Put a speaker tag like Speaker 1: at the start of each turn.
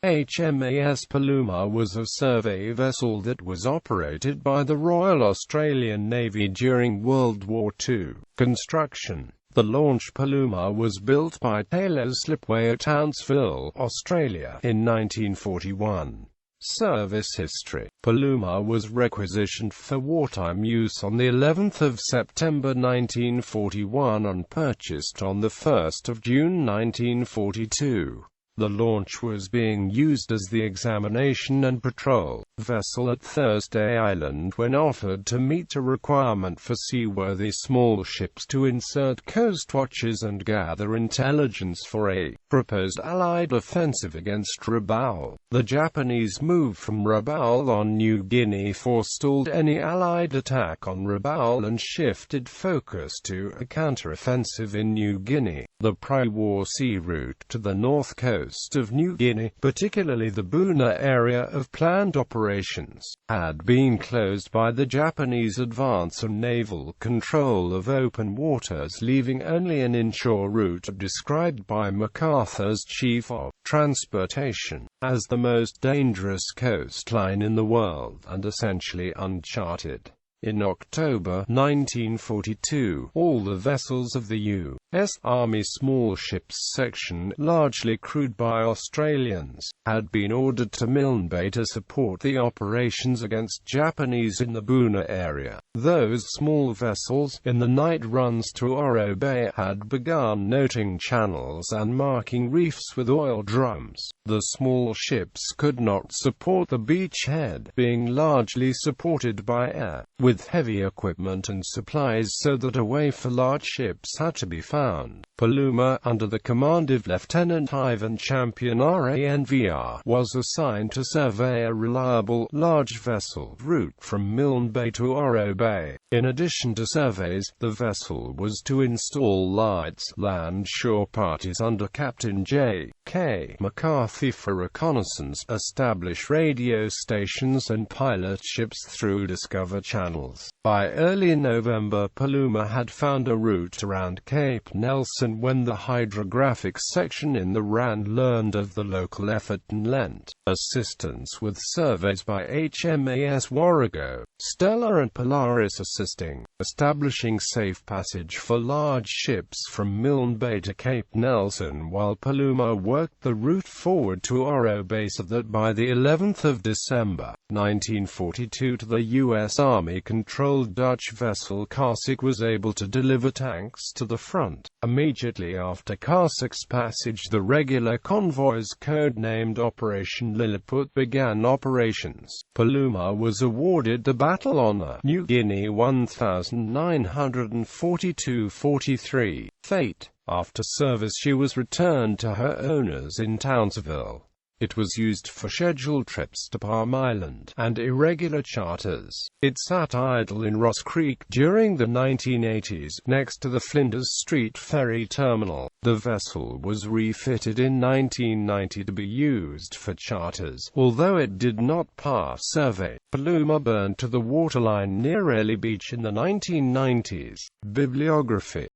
Speaker 1: HMAS Paluma was a survey vessel that was operated by the Royal Australian Navy during World War II. Construction. The launch Paluma was built by Taylor's Slipway at Townsville, Australia, in 1941. Service history. Paluma was requisitioned for wartime use on the 11th of September 1941 and purchased on the 1st of June 1942. The launch was being used as the examination and patrol vessel at Thursday Island when offered to meet a requirement for seaworthy small ships to insert coastwatches and gather intelligence for a proposed Allied offensive against Rabaul. The Japanese move from Rabaul on New Guinea forestalled any Allied attack on Rabaul and shifted focus to a counter-offensive in New Guinea. The pre-war sea route to the north coast of New Guinea, particularly the Buna area of planned operations, had been closed by the Japanese advance and naval control of open waters, leaving only an inshore route described by MacArthur's Chief of Transportation as the most dangerous coastline in the world and essentially uncharted. In October 1942, all the vessels of the U.S. Army Small Ships Section, largely crewed by Australians, had been ordered to Milne Bay to support the operations against Japanese in the Buna area. Those small vessels, in the night runs to Oro Bay, had begun noting channels and marking reefs with oil drums. The small ships could not support the beachhead, being largely supported by air, with heavy equipment and supplies, so that a way for large ships had to be found. Paluma, under the command of Lieutenant Ivan Champion RANVR, was assigned to survey a reliable, large vessel route from Milne Bay to Oro Bay. In addition to surveys, the vessel was to install lights, land shore parties under Captain J.K. McCarthy for reconnaissance, establish radio stations and pilot ships through discover channels. By early November, Paluma had found a route around Cape Nelson when the hydrographic section in the RAND learned of the local effort and lent assistance with surveys by HMAS Warrego, Stella and Polaris assisting, establishing safe passage for large ships from Milne Bay to Cape Nelson, while Paluma worked the route forward to Oro Bay so that by the 11th of December, 1942 to the U.S. Army controlled Dutch vessel Karsik was able to deliver tanks to the front. Immediately after Karsik's passage, the regular convoys codenamed Operation Lilliput began operations. Paluma was awarded the Battle Honour, New Guinea 1942-43. Fate. After service she was returned to her owners in Townsville. It was used for scheduled trips to Palm Island and irregular charters. It sat idle in Ross Creek during the 1980s, next to the Flinders Street Ferry Terminal. The vessel was refitted in 1990 to be used for charters, although it did not pass survey. Paluma burned to the waterline near Ely Beach in the 1990s. Bibliography.